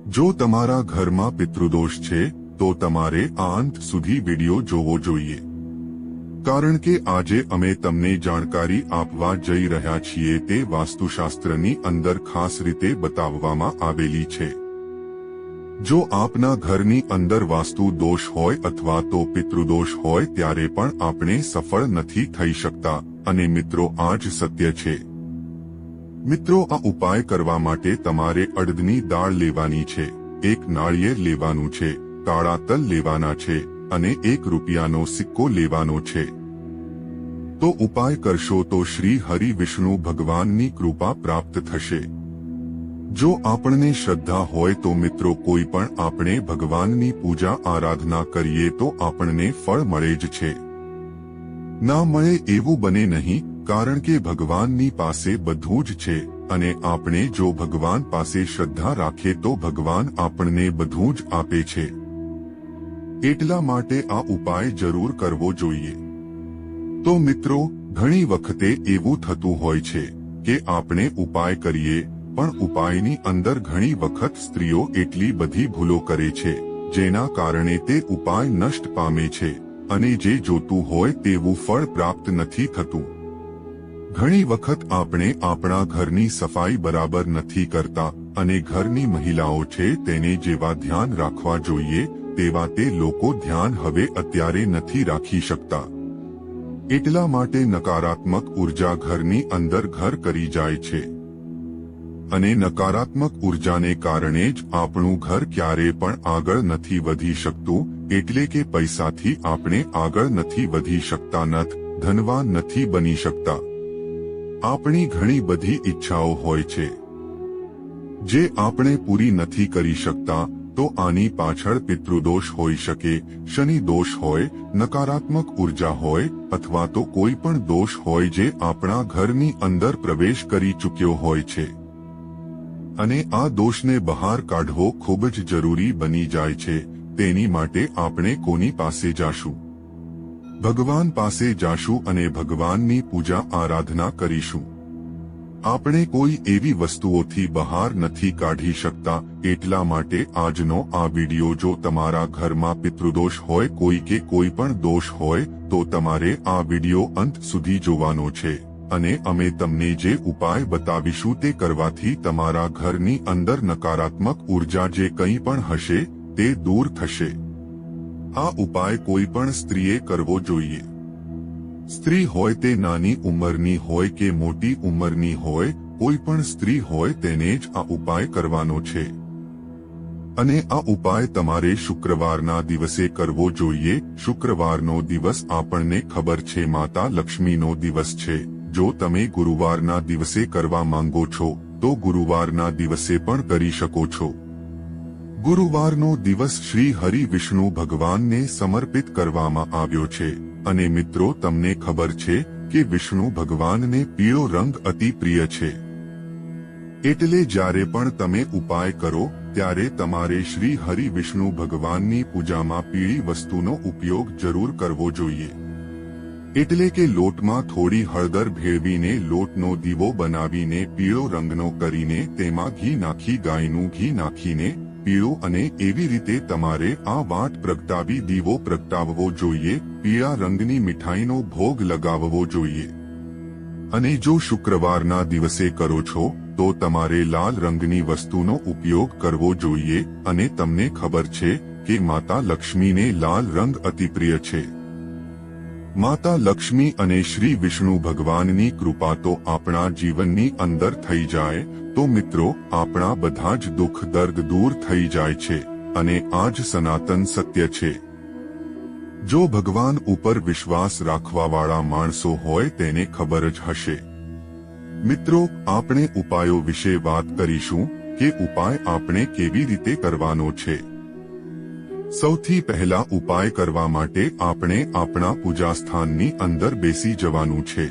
જો તમારા ઘરમાં પિતૃદોષ છે તો તમારે આ અંત સુધી વિડિયો જોવો જોઈએ, કારણ કે આજે અમે તમને જાણકારી આપવા જઈ રહ્યા છીએ તે વાસ્તુશાસ્ત્રની અંદર ખાસ રીતે બતાવવામાં આવેલી છે। જો આપના ઘરની અંદર વાસ્તુ દોષ હોય અથવા તો પિતૃદોષ હોય ત્યારે પણ આપણે સફળ નથી થઈ શકતા, અને મિત્રો આ જ સત્ય છે। મિત્રો, આ ઉપાય કરવા માટે તમારે અડદની દાળ લેવાની છે, એક નાળિયેર લેવાનું છે, કાળા તલ લેવાના છે અને 1 રૂપિયાનો સિક્કો લેવાનો છે। તો ઉપાય કરશો તો શ્રી હરિ વિષ્ણુ ભગવાનની કૃપા પ્રાપ્ત થશે। જો આપણને શ્રદ્ધા હોય તો મિત્રો કોઈ પણ આપણે ભગવાનની પૂજા આરાધના કરીએ તો આપણને ફળ મળે જ છે, ના મળે એવું બને નહીં, કારણ કે ભગવાનની પાસે બધું જ છે અને આપણે જો ભગવાન પાસે શ્રદ્ધા રાખીએ તો ભગવાન આપણને બધું જ આપે છે। એટલા માટે આ ઉપાય જરૂર કરવો જોઈએ। તો મિત્રો, ઘણી વખતે એવું થતું હોય છે કે આપણે ઉપાય કરીએ પણ ઉપાયની અંદર ઘણી વખત સ્ત્રીઓ એટલી બધી ભૂલો કરે છે જેના કારણે તે ઉપાય નષ્ટ પામે છે અને જે જોતું હોય તેવું ફળ પ્રાપ્ત નથી થતું। ઘણી વખત આપણે આપણા ઘરની સફાઈ બરાબર નથી કરતા અને ઘરની મહિલાઓ છે તેને જેવા ધ્યાન રાખવા જોઈએ તેવા તે લોકો ધ્યાન હવે અત્યારે નથી રાખી શકતા। એટલા માટે નકારાત્મક ઉર્જા ઘરની અંદર ઘર કરી જાય છે અને નકારાત્મક ઉર્જાને કારણે જ આપણું ઘર ક્યારે પણ આગળ નથી વધી શકતું, એટલે કે પૈસાથી આપણે આગળ નથી વધી શકતા, ધનવાન નથી બની શકતા। આપણી ઘણી બધી ઈચ્છાઓ હોય છે જે આપણે પૂરી નથી કરી શકતા, તો આની પાછળ પિતૃદોષ હોઈ શકે, શનિ દોષ હોય, નકારાત્મક ઉર્જા હોય અથવા તો કોઈ પણ દોષ હોય જે આપણા ઘરની અંદર પ્રવેશ કરી ચૂક્યો હોય છે અને આ દોષને બહાર કાઢવો ખૂબ જ જરૂરી બની જાય છે। તેની માટે આપણે કોની પાસે જાશું? ભગવાન પાસે જાશું અને ભગવાનની પૂજા આરાધના કરીશું। આપણે કોઈ એવી વસ્તુઓથી બહાર નથી કાઢી શકતા। એટલા માટે આજનો આ વિડિયો જો તમારા ઘરમાં પિતૃદોષ હોય, કોઈ કે કોઈ પણ દોષ હોય તો તમારે આ વિડિયો અંત સુધી જોવાનો છે અને અમે તમને જે ઉપાય બતાવીશું તે કરવાથી તમારા ઘરની અંદર નકારાત્મક ઉર્જા જે કંઈ પણ હશે તે દૂર થશે। આ ઉપાય કોઈ પણ સ્ત્રીએ કરવો જોઈએ। સ્ત્રી હોય તે નાની ઉંમરની હોય કે મોટી ઉંમરની હોય, કોઈ પણ સ્ત્રી હોય તેને જ આ ઉપાય કરવાનો છે અને આ ઉપાય તમારે શુક્રવારના દિવસે કરવો જોઈએ। શુક્રવારનો દિવસ આપણને ખબર છે માતા લક્ષ્મીનો દિવસ છે। જો તમે ગુરુવારના દિવસે કરવા માંગો છો તો ગુરુવારના દિવસે પણ કરી શકો છો। ગુરુવારનો દિવસ શ્રી હરિ વિષ્ણુ ભગવાનને સમર્પિત કરવામાં આવ્યો છે અને મિત્રો તમને ખબર છે કે વિષ્ણુ ભગવાનને પીળો રંગ અતિ પ્રિય છે, એટલે જ્યારે પણ તમે ઉપાય કરો ત્યારે તમારે શ્રી હરિ વિષ્ણુ ભગવાનની પૂજામાં પીળી વસ્તુનો ઉપયોગ જરૂર કરવો જોઈએ। એટલે કે લોટમાં થોડી હળદર ભેળવીને લોટનો દીવો બનાવીને પીળો રંગનો કરીને તેમાં ઘી નાખી, ગાયનું ઘી નાખીને પીળું, અને એવી રીતે તમારે આ વાટ પ્રગટાવી દીવો પ્રગટાવવો જોઈએ। પીળા રંગની મીઠાઈનો ભોગ લગાવવો જોઈએ અને જો શુક્રવારના દિવસે કરો છો તો તમારે લાલ રંગની વસ્તુનો ઉપયોગ કરવો જોઈએ અને તમને ખબર છે કે માતા લક્ષ્મીને લાલ રંગ અતિ પ્રિય છે। માતા લક્ષ્મી અને શ્રી વિષ્ણુ ભગવાનની કૃપા તો આપણા જીવનની અંદર થઈ જાય તો મિત્રો આપણા બધા જ દુઃખ દર્દ દૂર થઈ જાય છે અને આ જ સનાતન સત્ય છે। જો ભગવાન ઉપર વિશ્વાસ રાખવાવાળા માણસો હોય તેને ખબર જ હશે। મિત્રો, આપણે ઉપાયો વિશે વાત કરીશું કે ઉપાય આપણે કેવી રીતે કરવાનો છે। સૌથી પહેલા ઉપાય કરવા માટે આપણે આપણા પૂજાસ્થાનની અંદર બેસી જવાનું છે।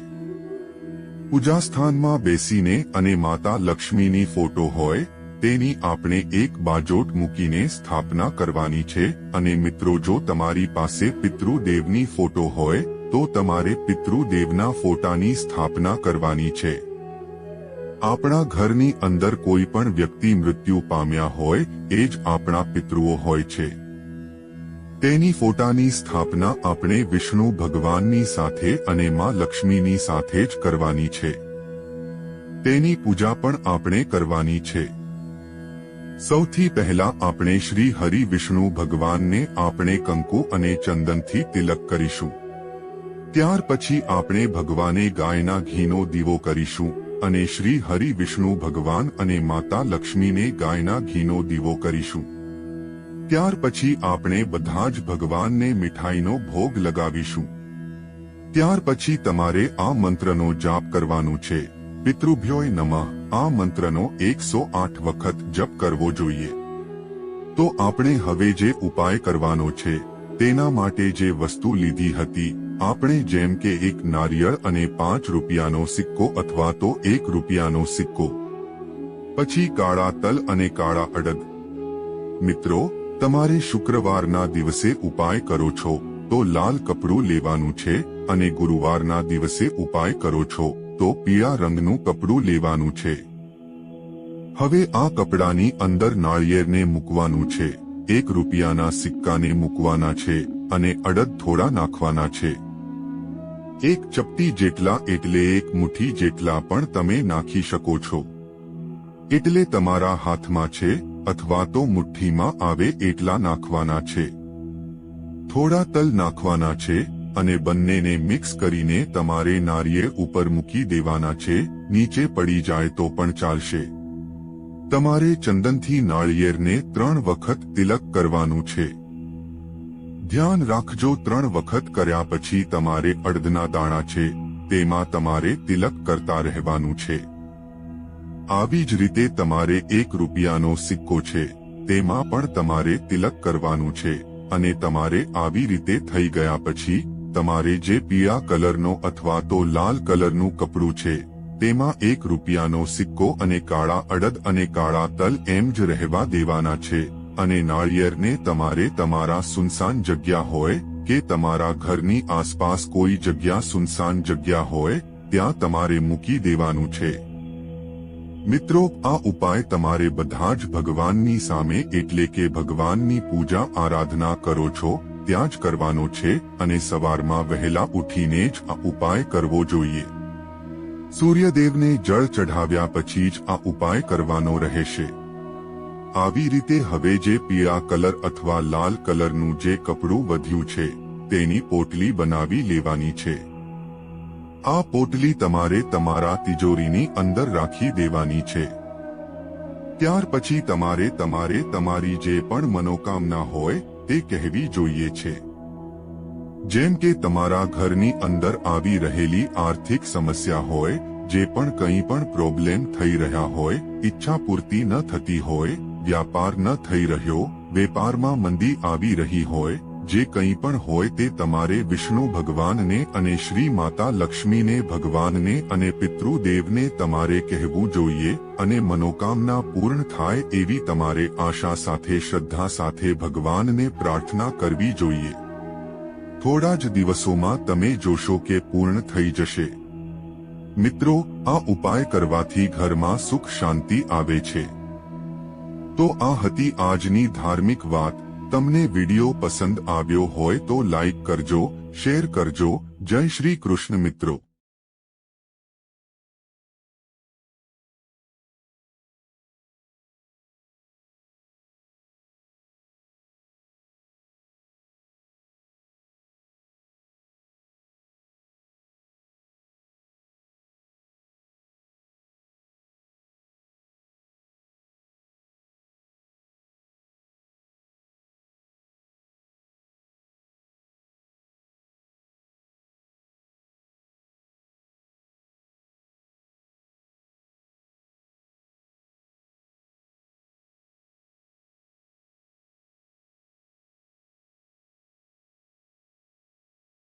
પૂજાસ્થાનમાં બેસીને અને માતા લક્ષ્મીની ફોટો હોય તેની આપણે એક બાજોટ મૂકીને સ્થાપના કરવાની છે અને મિત્રો જો તમારી પાસે પિતૃદેવની ફોટો હોય તો તમારે પિતૃદેવના ફોટાની સ્થાપના કરવાની છે। આપણા ઘરની અંદર કોઈ પણ વ્યક્તિ મૃત્યુ પામ્યા હોય એ જ આપણા પિતૃઓ હોય છે. તેની ફોટાની સ્થાપના આપણે વિષ્ણુ ભગવાનની સાથે અને માં લક્ષ્મીની સાથે જ કરવાની છે. તેની પૂજા પણ આપણે કરવાની છે. સૌથી પહેલા આપણે શ્રી હરિ વિષ્ણુ ભગવાનને આપણે કંકુ અને ચંદનથી તિલક કરીશું. ત્યાર પછી આપણે ભગવાને ગાયના ઘીનો દીવો કરીશું અને શ્રી હરિ વિષ્ણુ ભગવાન અને માતા લક્ષ્મીને ગાયના ઘીનો દીવો કરીશું. ત્યાર પછી આપણે બધા જ ભગવાનને મીઠાઈનો ભોગ લગાવીશું. ત્યાર પછી તમારે આ મંત્રનો જાપ કરવાનો છે. પિતૃભ્યોય નમઃ. આ મંત્રનો 108 વખત જપ કરવો જોઈએ. તો આપણે હવે જે ઉપાય કરવાનો છે તેના માટે જે વસ્તુ લીધી હતી આપણે જેમ કે 1 નારિયેળ અને 5 રૂપિયાનો સિક્કો અથવા તો 1 રૂપિયાનો સિક્કો, પછી કાળા તલ અને કાળા અડદ. મિત્રો, તમારે શુક્રવારના દિવસે ઉપાય કરો છો તો લાલ કપડું લેવાનું છે અને ગુરુવારના દિવસે ઉપાય કરો છો તો પીળા રંગનું કપડું લેવાનું છે. હવે આ કપડાની અંદર નાળિયેરને મૂકવાનું છે, 1 રૂપિયાના સિક્કાને મૂકવાના છે અને અડદ થોડા નાખવાના છે. 1 ચપટી જેટલા એટલે 1 મુઠ્ઠી જેટલા પણ તમે નાખી શકો છો. એટલે તમારા હાથમાં છે અથવા તો મુઠ્ઠીમાં આવે એટલા નાખવાના છે. થોડા તલ નાખવાના છે અને બંનેને મિક્સ કરીને તમારે નારિયેળ ઉપર મૂકી દેવાના છે. નીચે પડી જાય તો પણ ચાલશે. તમારે ચંદનથી નાળિયેરને 3 વખત તિલક કરવાનું છે. ધ્યાન રાખજો, 3 વખત કર્યા પછી તમારે અડદના દાણા છે તેમાં તમારે તિલક કરતા રહેવાનું છે. આવી જ રીતે તમારે 1 રૂપિયાનો સિક્કો છે તેમાં પણ તમારે તિલક કરવાનું છે અને તમારે આવી રીતે થઈ ગયા પછી તમારે જે પીળા કલરનો અથવા તો લાલ કલરનું કપડું છે તેમાં 1 રૂપિયાનો સિક્કો અને કાળા અડદ અને કાળા તલ એમ જ રહેવા દેવાના છે અને નાળિયેરને તમારે તમારા સુનસાન જગ્યા હોય કે તમારા ઘરની આસપાસ કોઈ જગ્યા સુનસાન જગ્યા હોય ત્યાં તમારે મૂકી દેવાનું છે. મિત્રો, આ ઉપાય તમારે બધા જ ભગવાનની સામે એટલે કે ભગવાનની પૂજા આરાધના કરો છો ત્યાં જ કરવાનો છે અને સવારમાં વહેલા ઉઠીને જ આ ઉપાય કરવો જોઈએ. સૂર્યદેવને જળ ચઢાવ્યા પછી જ આ ઉપાય કરવાનો રહેશે. આવી રીતે હવે જે પીળા કલર અથવા લાલ કલરનું જે કપડું વધ્યું છે તેની પોટલી બનાવી લેવાની છે. આ પોટલી તમારે તમારા તિજોરીની અંદર રાખી દેવાની છે. ત્યાર પછી તમારે તમારી જે પણ મનોકામના હોય તે કહેવી જોઈએ છે. જેમ કે તમારા ઘરની અંદર આવી રહેલી આર્થિક સમસ્યા હોય, જે પણ કંઈ પણ પ્રોબ્લેમ થઈ રહ્યા હોય, ઈચ્છા પૂર્તિ ન થતી હોય, વ્યાપાર ન થઈ રહ્યો, વેપારમાં મંદી આવી રહી હોય, જે કંઈ પણ હોય તે તમારે વિષ્ણુ ભગવાનને અને શ્રી માતા લક્ષ્મીને ભગવાનને અને પિતૃદેવને તમારે કહેવું જોઈએ અને મનોકામના પૂર્ણ થાય એવી તમારે આશા સાથે શ્રદ્ધા સાથે ભગવાનને પ્રાર્થના કરવી જોઈએ. થોડા જ દિવસોમાં તમે જોશો કે પૂર્ણ થઈ જશે. મિત્રો, આ ઉપાય કરવાથી ઘરમાં સુખ શાંતિ આવે છે. તો આ હતી આજની ધાર્મિક વાત. તમને વિડિયો પસંદ આવ્યો હોય તો લાઈક કરજો, શેર કરજો. જય શ્રી કૃષ્ણ મિત્રો.